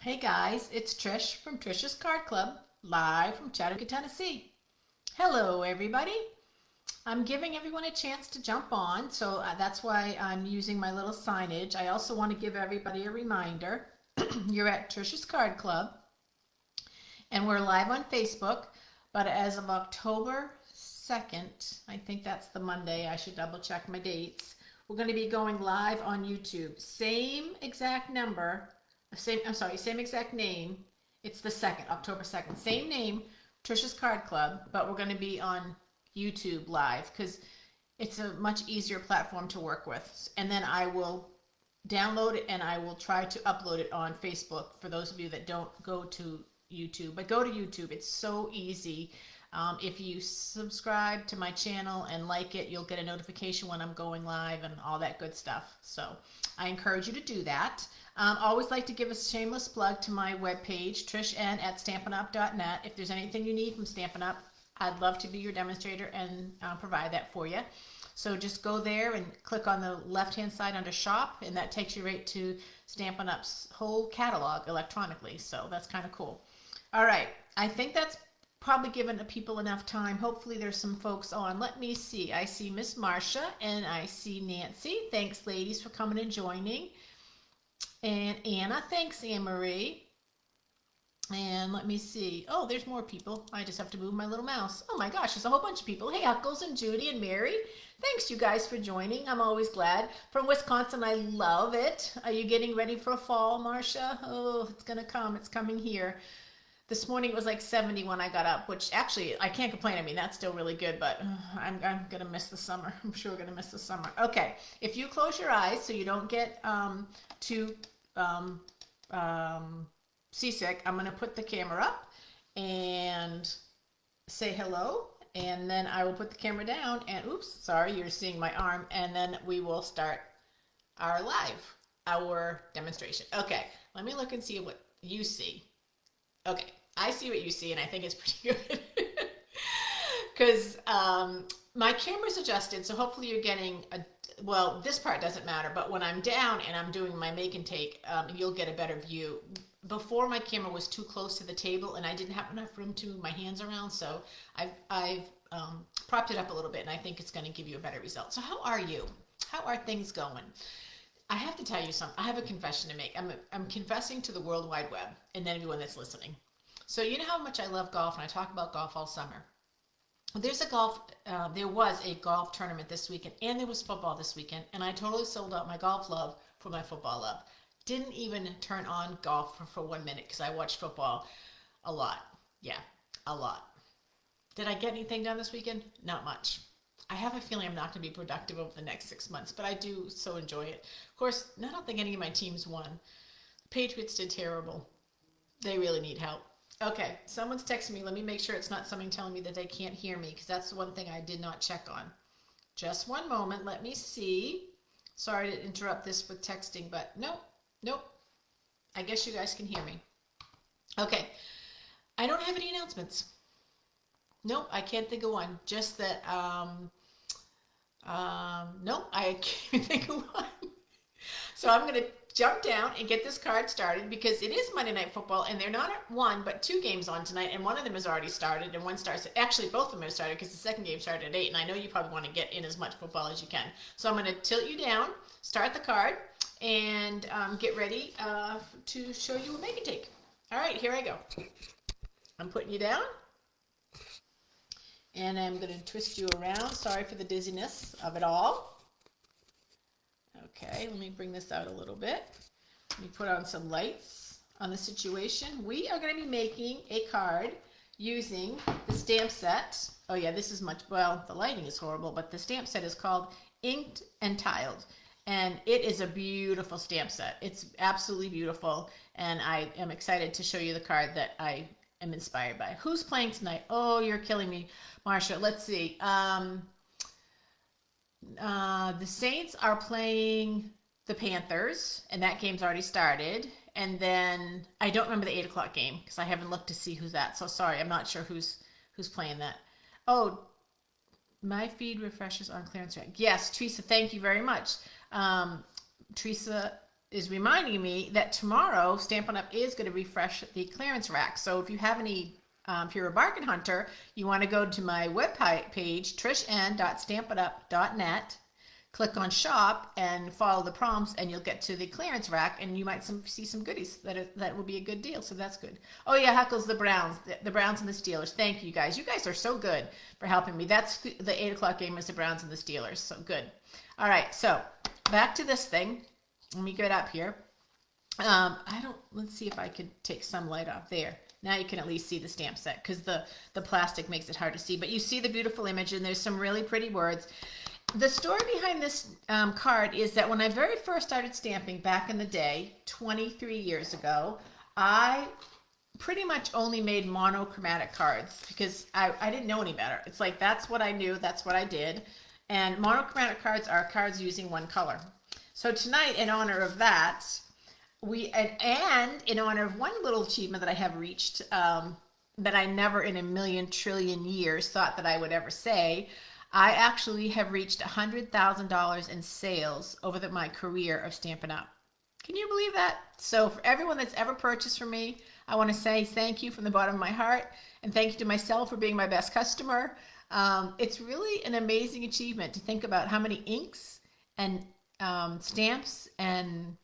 Hey guys, it's Trish from Trish's Card Club, live from Chattanooga, Tennessee. Hello everybody. I'm giving everyone a chance to jump on, so that's why I'm using my little signage. I also want to give everybody a reminder. You're at Trish's Card Club, and we're live on Facebook, but as of October 2nd, I think that's the Monday, I should double check my dates, we're going to be going live on YouTube. Same exact number, same exact name. It's the 2nd, October 2nd. Same name, Trisha's Card Club, but we're going to be on YouTube live because it's a much easier platform to work with. And then I will download it and I will try to upload it on Facebook for those of you that don't go to YouTube. But go to YouTube, it's so easy. If you subscribe to my channel and like it, you'll get a notification when I'm going live and all that good stuff. So I encourage you to do that. Always like to give a shameless plug to my webpage, trishan at StampinUP.net. If there's anything you need from Stampin' Up, I'd love to be your demonstrator and provide that for you. So just go there and click on the left-hand side under Shop, and that takes you right to Stampin' Up's whole catalog electronically. So that's kind of cool. All right, I think that's probably given people enough time. Hopefully there's some folks on. Let me see. I see Miss Marcia and I see Nancy. Thanks, ladies, for coming and joining. And Anna, thanks, Anne Marie. And let me see. Oh, there's more people. I just have to move my little mouse. Oh my gosh, there's a whole bunch of people. Hey, Huckles and Judy and Mary. Thanks, you guys, for joining. I'm always glad. From Wisconsin, I love it. Are you getting ready for fall, Marcia? Oh, it's going to come. It's coming here. This morning it was like 70 when I got up, which actually I can't complain. I mean, that's still really good, but I'm going to miss the summer. I'm sure we're going to miss the summer. Okay, if you close your eyes so you don't get too seasick, I'm going to put the camera up and say hello, and then I will put the camera down, and oops, sorry, you're seeing my arm, and then we will start our demonstration. Okay, let me look and see what you see. Okay, I see what you see, and I think it's pretty good. Because my camera's adjusted, so hopefully you're getting well, this part doesn't matter, but when I'm down and I'm doing my make and take, you'll get a better view. Before, my camera was too close to the table, and I didn't have enough room to move my hands around, so I've propped it up a little bit, and I think it's going to give you a better result. So how are you? How are things going? I have to tell you something. I have a confession to make. I'm confessing to the World Wide Web and then everyone that's listening. So you know how much I love golf, and I talk about golf all summer. There was a golf tournament this weekend, and there was football this weekend, and I totally sold out my golf love for my football love. Didn't even turn on golf for 1 minute because I watched football a lot. Yeah, a lot. Did I get anything done this weekend? Not much. I have a feeling I'm not going to be productive over the next 6 months, but I do so enjoy it. Of course, I don't think any of my teams won. The Patriots did terrible. They really need help. Okay, someone's texting me. Let me make sure it's not somebody telling me that they can't hear me, because that's the one thing I did not check on. Just one moment. Let me see. Sorry to interrupt this with texting, but nope. I guess you guys can hear me. Okay, I don't have any announcements. Nope, I can't think of one. Just that, nope, I can't think of one. So I'm going to jump down and get this card started, because it is Monday Night Football, and they're not one, but two games on tonight, and one of them has already started, and one starts, actually both of them have started, because the second game started at 8, and I know you probably want to get in as much football as you can. So I'm going to tilt you down, start the card, and get ready to show you a make and take. All right, here I go. I'm putting you down. And I'm going to twist you around. Sorry for the dizziness of it all. Okay, let me bring this out a little bit. Let me put on some lights on the situation. We are going to be making a card using the stamp set. Oh yeah, this is much, well, the lighting is horrible, but the stamp set is called Inked and Tiled. And it is a beautiful stamp set. It's absolutely beautiful. And I am excited to show you the card that I am inspired by. Who's playing tonight? Oh, you're killing me, Marcia. Let's see. The Saints are playing the Panthers, and that game's already started. And then I don't remember the 8 o'clock game because I haven't looked to see who's that. So sorry, I'm not sure who's playing that. Oh, my feed refreshes on clearance rack. Yes, Teresa, thank you very much. Teresa is reminding me that tomorrow Stampin' Up! Is going to refresh the clearance rack. So if you have any, if you're a bargain hunter, you want to go to my web page, trishann.stampinup.net, click on shop and follow the prompts, and you'll get to the clearance rack, and you might see some goodies that will be a good deal. So that's good. Oh yeah, Huckles, the Browns and the Steelers. Thank you guys. You guys are so good for helping me. That's the 8 o'clock game is the Browns and the Steelers. So good. All right, so back to this thing. Let me get up here. Let's see if I could take some light off there. Now you can at least see the stamp set, because the plastic makes it hard to see. But you see the beautiful image, and there's some really pretty words. The story behind this card is that when I very first started stamping back in the day, 23 years ago, I pretty much only made monochromatic cards because I didn't know any better. It's like, that's what I knew, that's what I did. And monochromatic cards are cards using one color. So tonight, in honor of that, and in honor of one little achievement that I have reached, that I never in a million trillion years thought that I would ever say, I actually have reached $100,000 in sales over my career of Stampin' Up! Can you believe that? So for everyone that's ever purchased from me, I want to say thank you from the bottom of my heart, and thank you to myself for being my best customer. It's really an amazing achievement to think about how many inks and stamps and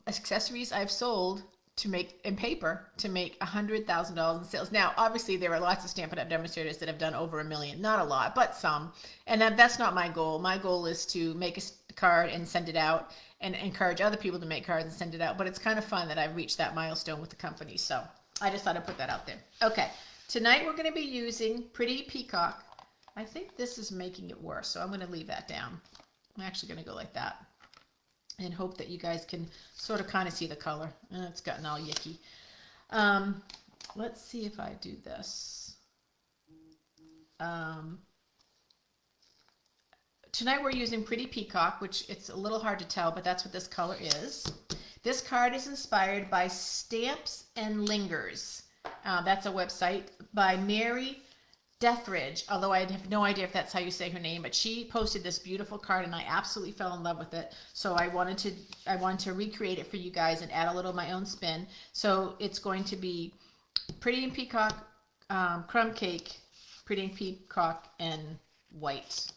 accessories I've sold to make in paper to make $100,000 in sales. Now, obviously, there are lots of Stampin' Up! Demonstrators that have done over $1 million. Not a lot, but some. And that's not my goal. My goal is to make a card and send it out, and encourage other people to make cards and send it out. But it's kind of fun that I've reached that milestone with the company. So I just thought I'd put that out there. Okay, tonight we're going to be using Pretty Peacock. I think this is making it worse, so I'm going to leave that down. I'm actually going to go like that, and hope that you guys can sort of kind of see the color. It's gotten all yicky. Let's see if I do this. Tonight we're using Pretty Peacock, which it's a little hard to tell, but that's what this color is. This card is inspired by Stamps and Lingers. That's a website by Mary Deatherage, although I have no idea if that's how you say her name, but she posted this beautiful card and I absolutely fell in love with it. So I wanted to recreate it for you guys and add a little of my own spin. So it's going to be Pretty Peacock, Crumb Cake, Pretty Peacock, and white.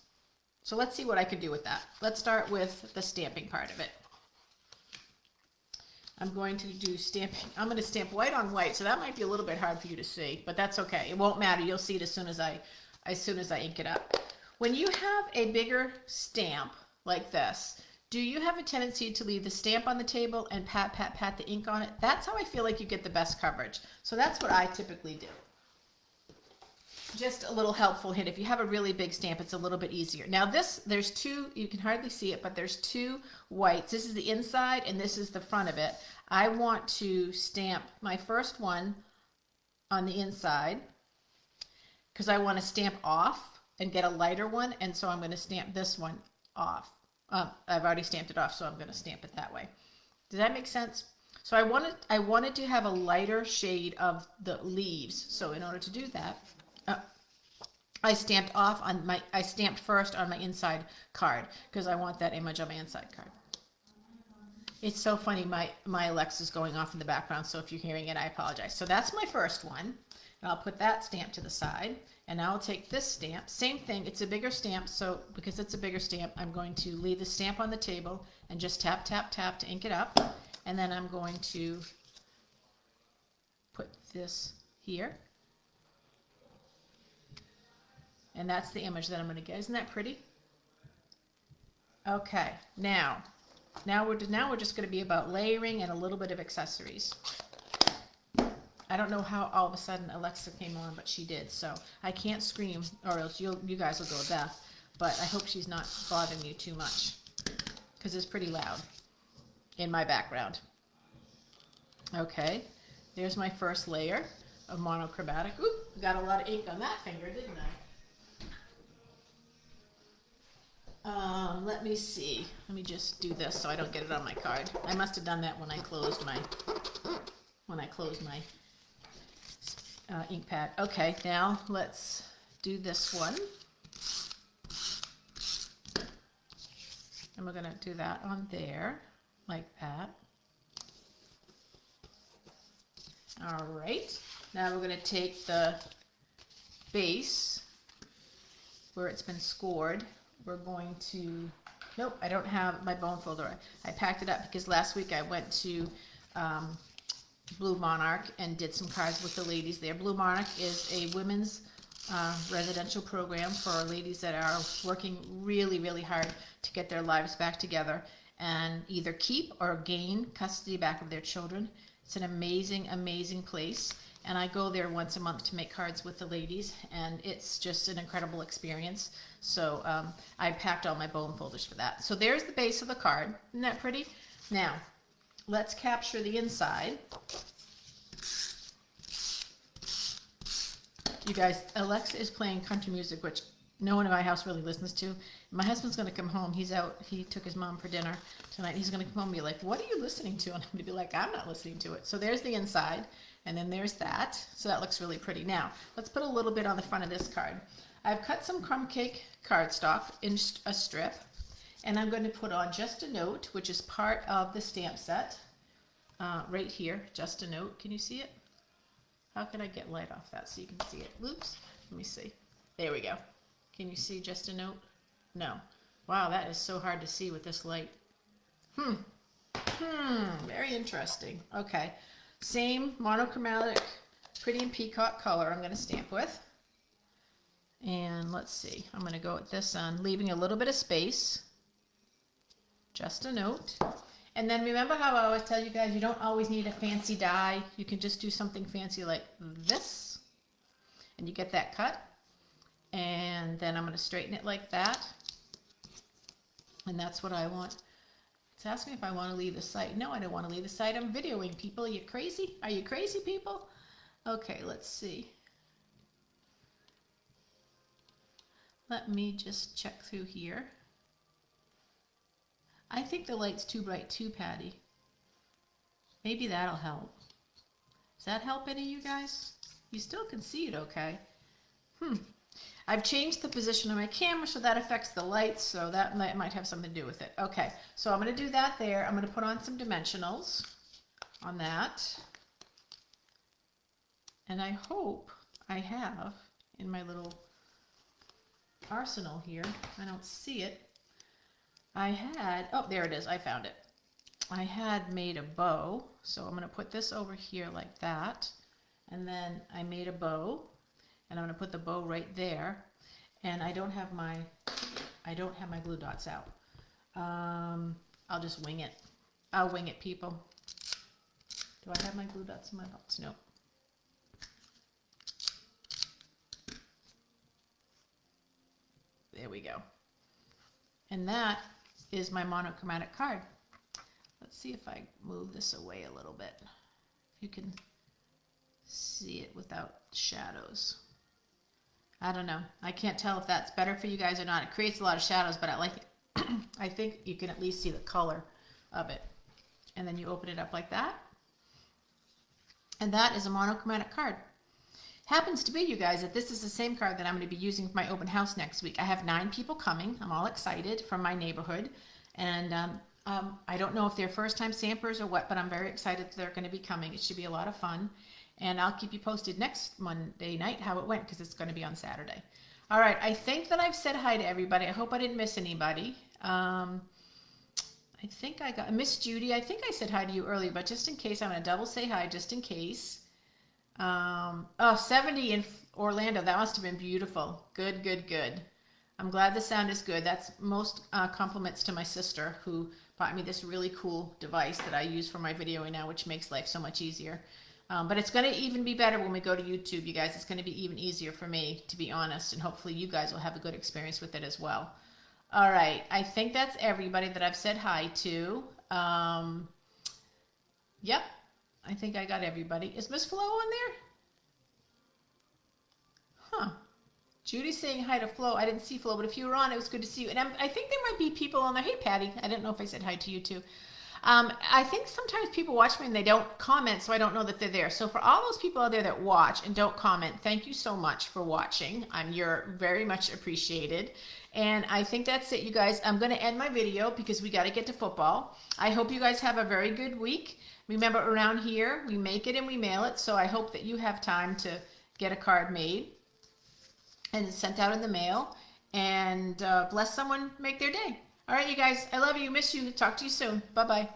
So let's see what I can do with that. Let's start with the stamping part of it. I'm going to do stamping. I'm going to stamp white on white, so that might be a little bit hard for you to see, but that's okay. It won't matter. You'll see it as soon as I ink it up. When you have a bigger stamp like this, do you have a tendency to leave the stamp on the table and pat the ink on it? That's how I feel like you get the best coverage. So that's what I typically do. Just a little helpful hint. If you have a really big stamp, it's a little bit easier. Now there's two, you can hardly see it, but there's two whites. This is the inside and this is the front of it. I want to stamp my first one on the inside because I want to stamp off and get a lighter one, and so I'm going to stamp this one off. I've already stamped it off, so I'm going to stamp it that way. Does that make sense? So I wanted to have a lighter shade of the leaves. So in order to do that, I stamped first on my inside card because I want that image on my inside card. It's so funny, my Alexa's going off in the background, so if you're hearing it, I apologize. So that's my first one, and I'll put that stamp to the side, and now I'll take this stamp, same thing, it's a bigger stamp, so because it's a bigger stamp, I'm going to leave the stamp on the table and just tap, tap, tap to ink it up, and then I'm going to put this here. And that's the image that I'm going to get. Isn't that pretty? Okay, now we're just going to be about layering and a little bit of accessories. I don't know how all of a sudden Alexa came on, but she did. So I can't scream, or else you guys will go deaf. But I hope she's not bothering you too much, because it's pretty loud in my background. Okay, there's my first layer of monochromatic. Oop, got a lot of ink on that finger, didn't I? Let me see. Let me just do this so I don't get it on my card. I must have done that when I closed my ink pad. Okay, now let's do this one. And we're going to do that on there, like that. All right. Now we're going to take the base where it's been scored. We're going to, nope, I don't have my bone folder. I packed it up because last week I went to Blue Monarch and did some cards with the ladies there. Blue Monarch is a women's residential program for ladies that are working really, really hard to get their lives back together and either keep or gain custody back of their children. It's an amazing, amazing place. And I go there once a month to make cards with the ladies, and it's just an incredible experience. So I packed all my bone folders for that. So there's the base of the card. Isn't that pretty? Now, let's capture the inside. You guys, Alexa is playing country music, which no one in my house really listens to. My husband's going to come home. He's out. He took his mom for dinner tonight. He's going to come home and be like, what are you listening to? And I'm going to be like, I'm not listening to it. So there's the inside, and then there's that. So that looks really pretty. Now, let's put a little bit on the front of this card. I've cut some crumb cake cardstock in a strip, and I'm going to put on Just a Note, which is part of the stamp set, right here. Just a Note. Can you see it? How can I get light off that so you can see it? Oops. Let me see. There we go. Can you see Just a Note? No. Wow, that is so hard to see with this light. Very interesting. Okay. Same monochromatic Pretty in Peacock color I'm going to stamp with. And let's see. I'm going to go with this on, leaving a little bit of space. Just a Note. And then remember how I always tell you guys, you don't always need a fancy die. You can just do something fancy like this. And you get that cut. And then I'm going to straighten it like that. And that's what I want. It's asking me if I want to leave the site. No, I don't want to leave the site. I'm videoing people. Are you crazy? Are you crazy, people? Okay, let's see. Let me just check through here. I think the light's too bright too, Patty. Maybe that'll help. Does that help any of you guys? You still can see it okay. I've changed the position of my camera so that affects the lights, so that might have something to do with it. Okay, so I'm going to do that there. I'm going to put on some dimensionals on that. And I hope I have in my little arsenal here, I don't see it. I had, oh, there it is. I found it. I had made a bow, so I'm going to put this over here like that. And then I made a bow, and I'm going to put the bow right there. And I don't have my glue dots out. I'll just wing it. I'll wing it, people. Do I have my glue dots in my box? No. There we go. And that is my monochromatic card. Let's see if I move this away a little bit. If you can see it without shadows. I don't know. I can't tell if that's better for you guys or not. It creates a lot of shadows, but I like it. I think you can at least see the color of it. And then you open it up like that. And that is a monochromatic card. Happens to be, you guys, that this is the same card that I'm going to be using for my open house next week. I have 9 people coming. I'm all excited from my neighborhood. And I don't know if they're first-time stampers or what, but I'm very excited that they're going to be coming. It should be a lot of fun. And I'll keep you posted next Monday night how it went, because it's going to be on Saturday. All right, I think that I've said hi to everybody. I hope I didn't miss anybody. I think I got Miss Judy. I think I said hi to you earlier, but just in case, I'm going to double say hi just in case. 70 in Orlando. That must have been beautiful. Good, good, good. I'm glad the sound is good. That's most compliments to my sister, who bought me this really cool device that I use for my videoing now, which makes life so much easier. But it's going to even be better when we go to YouTube, you guys. It's going to be even easier for me, to be honest, and hopefully you guys will have a good experience with it as well. All right, I think that's everybody that I've said hi to. Yep, I think I got everybody. Is Miss Flo on there? Huh. Judy's saying hi to Flo. I didn't see Flo, but if you were on, it was good to see you. And I think there might be people on there. Hey, Patty. I didn't know if I said hi to you too. I think sometimes people watch me and they don't comment, so I don't know that they're there. So for all those people out there that watch and don't comment, thank you so much for watching. You're very much appreciated. And I think that's it, you guys. I'm going to end my video because we got to get to football. I hope you guys have a very good week. Remember, around here, we make it and we mail it. So I hope that you have time to get a card made and sent out in the mail. And bless someone, make their day. All right, you guys. I love you. Miss you. Talk to you soon. Bye-bye.